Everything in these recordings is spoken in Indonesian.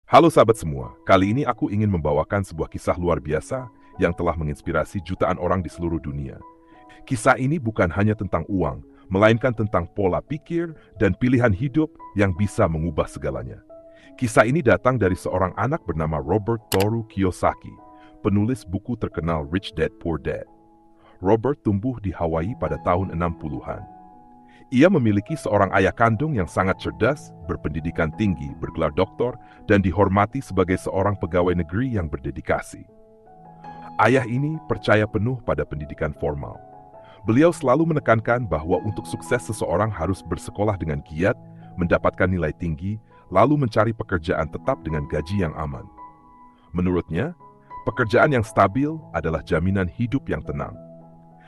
Halo sahabat semua, kali ini aku ingin membawakan sebuah kisah luar biasa yang telah menginspirasi jutaan orang di seluruh dunia. Kisah ini bukan hanya tentang uang, melainkan tentang pola pikir dan pilihan hidup yang bisa mengubah segalanya. Kisah ini datang dari seorang anak bernama Robert Toru Kiyosaki, penulis buku terkenal Rich Dad Poor Dad. Robert tumbuh di Hawaii pada tahun 60-an. Ia memiliki seorang ayah kandung yang sangat cerdas, berpendidikan tinggi, bergelar doktor, dan dihormati sebagai seorang pegawai negeri yang berdedikasi. Ayah ini percaya penuh pada pendidikan formal. Beliau selalu menekankan bahwa untuk sukses seseorang harus bersekolah dengan giat, mendapatkan nilai tinggi, lalu mencari pekerjaan tetap dengan gaji yang aman. Menurutnya, pekerjaan yang stabil adalah jaminan hidup yang tenang.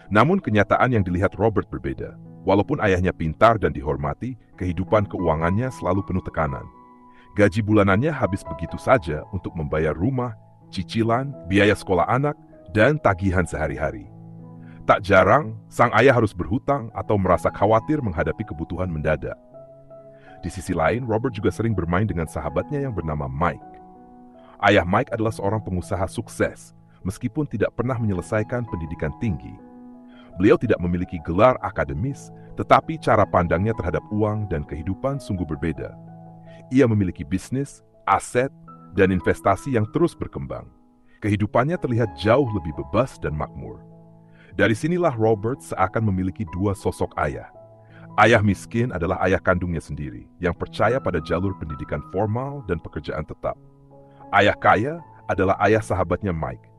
Namun kenyataan yang dilihat Robert berbeda. Walaupun ayahnya pintar dan dihormati, kehidupan keuangannya selalu penuh tekanan. Gaji bulanannya habis begitu saja untuk membayar rumah, cicilan, biaya sekolah anak, dan tagihan sehari-hari. Tak jarang, sang ayah harus berhutang atau merasa khawatir menghadapi kebutuhan mendadak. Di sisi lain, Robert juga sering bermain dengan sahabatnya yang bernama Mike. Ayah Mike adalah seorang pengusaha sukses, meskipun tidak pernah menyelesaikan pendidikan tinggi. Beliau tidak memiliki gelar akademis, tetapi cara pandangnya terhadap uang dan kehidupan sungguh berbeda. Ia memiliki bisnis, aset, dan investasi yang terus berkembang. Kehidupannya terlihat jauh lebih bebas dan makmur. Dari sinilah Robert seakan memiliki dua sosok ayah. Ayah miskin adalah ayah kandungnya sendiri, yang percaya pada jalur pendidikan formal dan pekerjaan tetap. Ayah kaya adalah ayah sahabatnya Mike,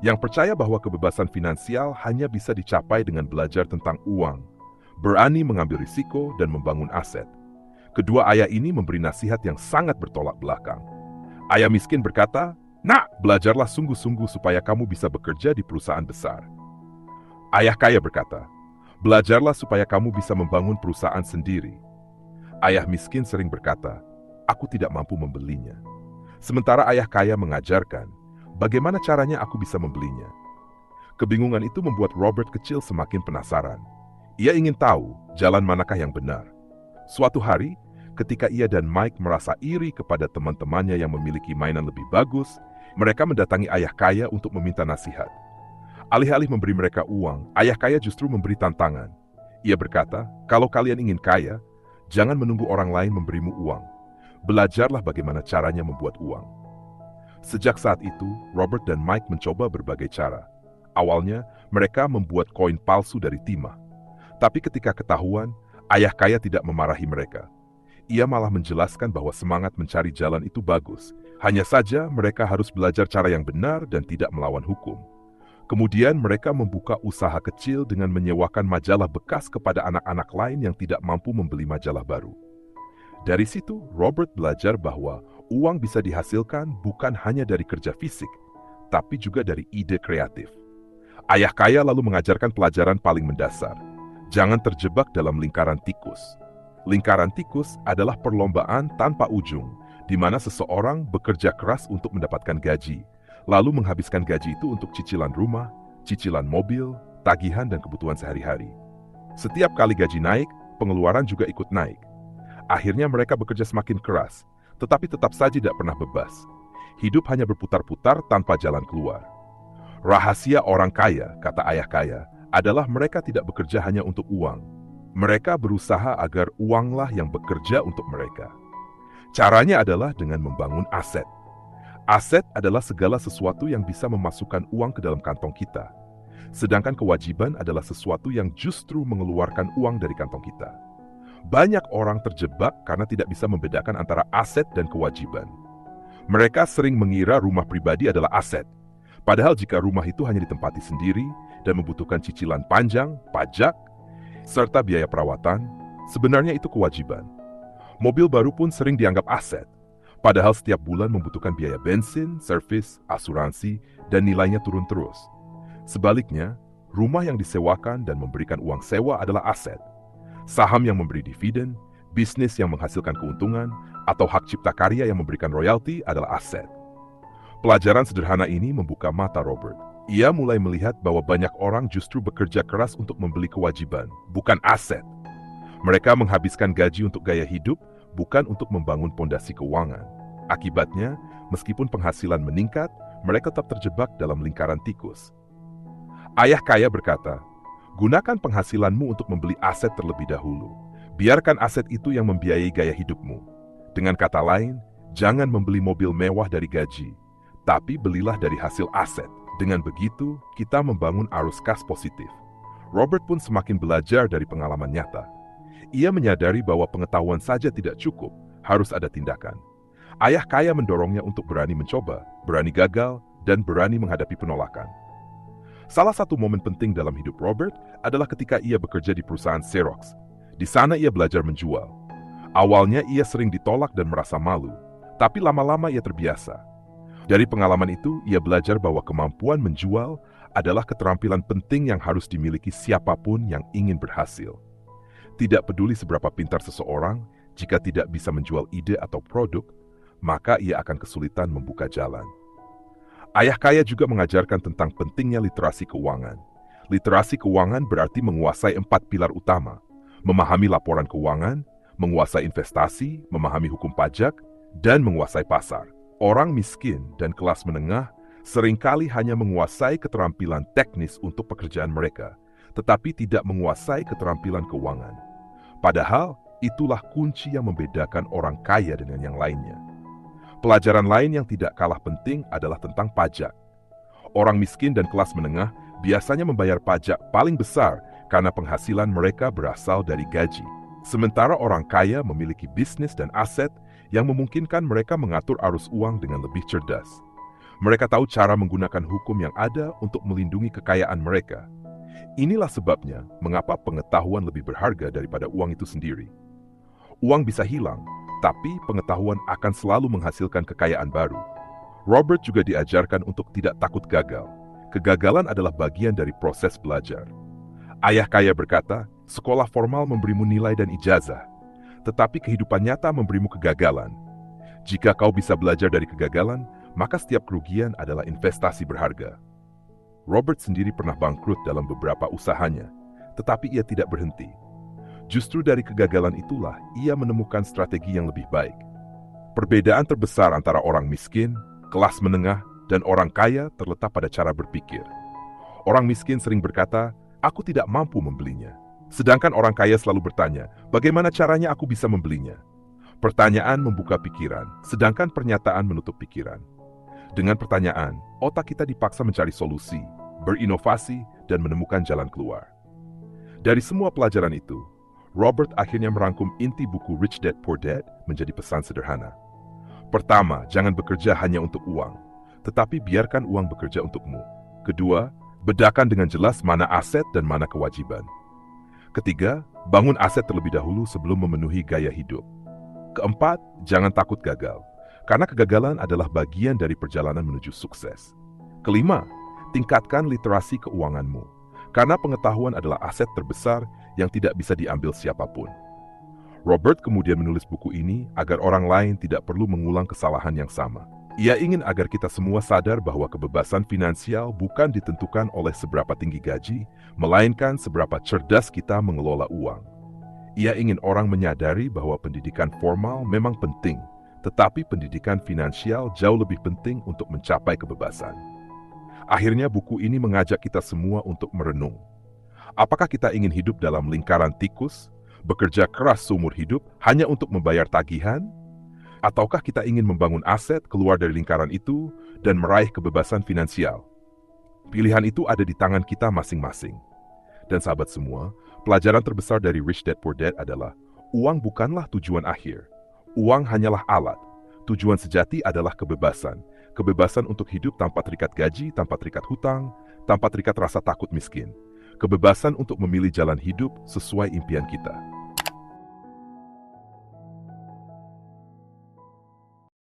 yang percaya bahwa kebebasan finansial hanya bisa dicapai dengan belajar tentang uang, berani mengambil risiko dan membangun aset. Kedua ayah ini memberi nasihat yang sangat bertolak belakang. Ayah miskin berkata, "Nak, belajarlah sungguh-sungguh supaya kamu bisa bekerja di perusahaan besar." Ayah kaya berkata, "Belajarlah supaya kamu bisa membangun perusahaan sendiri." Ayah miskin sering berkata, "Aku tidak mampu membelinya." Sementara ayah kaya mengajarkan, bagaimana caranya aku bisa membelinya? Kebingungan itu membuat Robert kecil semakin penasaran. Ia ingin tahu jalan manakah yang benar. Suatu hari, ketika ia dan Mike merasa iri kepada teman-temannya yang memiliki mainan lebih bagus, mereka mendatangi ayah kaya untuk meminta nasihat. Alih-alih memberi mereka uang, ayah kaya justru memberi tantangan. Ia berkata, "Kalau kalian ingin kaya, jangan menunggu orang lain memberimu uang. Belajarlah bagaimana caranya membuat uang." Sejak saat itu, Robert dan Mike mencoba berbagai cara. Awalnya, mereka membuat koin palsu dari timah. Tapi ketika ketahuan, ayah kaya tidak memarahi mereka. Ia malah menjelaskan bahwa semangat mencari jalan itu bagus. Hanya saja mereka harus belajar cara yang benar dan tidak melawan hukum. Kemudian mereka membuka usaha kecil dengan menyewakan majalah bekas kepada anak-anak lain yang tidak mampu membeli majalah baru. Dari situ, Robert belajar bahwa uang bisa dihasilkan bukan hanya dari kerja fisik, tapi juga dari ide kreatif. Ayah kaya lalu mengajarkan pelajaran paling mendasar. Jangan terjebak dalam lingkaran tikus. Lingkaran tikus adalah perlombaan tanpa ujung, di mana seseorang bekerja keras untuk mendapatkan gaji, lalu menghabiskan gaji itu untuk cicilan rumah, cicilan mobil, tagihan, dan kebutuhan sehari-hari. Setiap kali gaji naik, pengeluaran juga ikut naik. Akhirnya mereka bekerja semakin keras, tetapi tetap saja tidak pernah bebas. Hidup hanya berputar-putar tanpa jalan keluar. Rahasia orang kaya, kata ayah kaya, adalah mereka tidak bekerja hanya untuk uang. Mereka berusaha agar uanglah yang bekerja untuk mereka. Caranya adalah dengan membangun aset. Aset adalah segala sesuatu yang bisa memasukkan uang ke dalam kantong kita. Sedangkan kewajiban adalah sesuatu yang justru mengeluarkan uang dari kantong kita. Banyak orang terjebak karena tidak bisa membedakan antara aset dan kewajiban. Mereka sering mengira rumah pribadi adalah aset. Padahal jika rumah itu hanya ditempati sendiri dan membutuhkan cicilan panjang, pajak, serta biaya perawatan, sebenarnya itu kewajiban. Mobil baru pun sering dianggap aset. Padahal setiap bulan membutuhkan biaya bensin, servis, asuransi, dan nilainya turun terus. Sebaliknya, rumah yang disewakan dan memberikan uang sewa adalah aset. Saham yang memberi dividen, bisnis yang menghasilkan keuntungan, atau hak cipta karya yang memberikan royalti adalah aset. Pelajaran sederhana ini membuka mata Robert. Ia mulai melihat bahwa banyak orang justru bekerja keras untuk membeli kewajiban, bukan aset. Mereka menghabiskan gaji untuk gaya hidup, bukan untuk membangun pondasi keuangan. Akibatnya, meskipun penghasilan meningkat, mereka tetap terjebak dalam lingkaran tikus. Ayah kaya berkata, gunakan penghasilanmu untuk membeli aset terlebih dahulu. Biarkan aset itu yang membiayai gaya hidupmu. Dengan kata lain, jangan membeli mobil mewah dari gaji, tapi belilah dari hasil aset. Dengan begitu, kita membangun arus kas positif. Robert pun semakin belajar dari pengalaman nyata. Ia menyadari bahwa pengetahuan saja tidak cukup, harus ada tindakan. Ayah kaya mendorongnya untuk berani mencoba, berani gagal, dan berani menghadapi penolakan. Salah satu momen penting dalam hidup Robert adalah ketika ia bekerja di perusahaan Xerox. Di sana ia belajar menjual. Awalnya ia sering ditolak dan merasa malu, tapi lama-lama ia terbiasa. Dari pengalaman itu, ia belajar bahwa kemampuan menjual adalah keterampilan penting yang harus dimiliki siapapun yang ingin berhasil. Tidak peduli seberapa pintar seseorang, jika tidak bisa menjual ide atau produk, maka ia akan kesulitan membuka jalan. Ayah kaya juga mengajarkan tentang pentingnya literasi keuangan. Literasi keuangan berarti menguasai 4 pilar utama: memahami laporan keuangan, menguasai investasi, memahami hukum pajak, dan menguasai pasar. Orang miskin dan kelas menengah seringkali hanya menguasai keterampilan teknis untuk pekerjaan mereka, tetapi tidak menguasai keterampilan keuangan. Padahal, itulah kunci yang membedakan orang kaya dengan yang lainnya. Pelajaran lain yang tidak kalah penting adalah tentang pajak. Orang miskin dan kelas menengah biasanya membayar pajak paling besar karena penghasilan mereka berasal dari gaji. Sementara orang kaya memiliki bisnis dan aset yang memungkinkan mereka mengatur arus uang dengan lebih cerdas. Mereka tahu cara menggunakan hukum yang ada untuk melindungi kekayaan mereka. Inilah sebabnya mengapa pengetahuan lebih berharga daripada uang itu sendiri. Uang bisa hilang, tapi pengetahuan akan selalu menghasilkan kekayaan baru. Robert juga diajarkan untuk tidak takut gagal. Kegagalan adalah bagian dari proses belajar. Ayah kaya berkata, sekolah formal memberimu nilai dan ijazah, tetapi kehidupan nyata memberimu kegagalan. Jika kau bisa belajar dari kegagalan, maka setiap kerugian adalah investasi berharga. Robert sendiri pernah bangkrut dalam beberapa usahanya, tetapi ia tidak berhenti. Justru dari kegagalan itulah ia menemukan strategi yang lebih baik. Perbedaan terbesar antara orang miskin, kelas menengah, dan orang kaya terletak pada cara berpikir. Orang miskin sering berkata, "Aku tidak mampu membelinya." Sedangkan orang kaya selalu bertanya, bagaimana caranya aku bisa membelinya? Pertanyaan membuka pikiran, sedangkan pernyataan menutup pikiran. Dengan pertanyaan, otak kita dipaksa mencari solusi, berinovasi, dan menemukan jalan keluar. Dari semua pelajaran itu, Robert akhirnya merangkum inti buku Rich Dad Poor Dad menjadi pesan sederhana. Pertama, jangan bekerja hanya untuk uang, tetapi biarkan uang bekerja untukmu. Kedua, bedakan dengan jelas mana aset dan mana kewajiban. Ketiga, bangun aset terlebih dahulu sebelum memenuhi gaya hidup. Keempat, jangan takut gagal, karena kegagalan adalah bagian dari perjalanan menuju sukses. Kelima, tingkatkan literasi keuanganmu, karena pengetahuan adalah aset terbesar yang tidak bisa diambil siapapun. Robert kemudian menulis buku ini agar orang lain tidak perlu mengulang kesalahan yang sama. Ia ingin agar kita semua sadar bahwa kebebasan finansial bukan ditentukan oleh seberapa tinggi gaji, melainkan seberapa cerdas kita mengelola uang. Ia ingin orang menyadari bahwa pendidikan formal memang penting, tetapi pendidikan finansial jauh lebih penting untuk mencapai kebebasan. Akhirnya buku ini mengajak kita semua untuk merenung. Apakah kita ingin hidup dalam lingkaran tikus, bekerja keras seumur hidup hanya untuk membayar tagihan? Ataukah kita ingin membangun aset keluar dari lingkaran itu dan meraih kebebasan finansial? Pilihan itu ada di tangan kita masing-masing. Dan sahabat semua, pelajaran terbesar dari Rich Dad Poor Dad adalah uang bukanlah tujuan akhir. Uang hanyalah alat. Tujuan sejati adalah kebebasan. Kebebasan untuk hidup tanpa terikat gaji, tanpa terikat hutang, tanpa terikat rasa takut miskin. Kebebasan untuk memilih jalan hidup sesuai impian kita.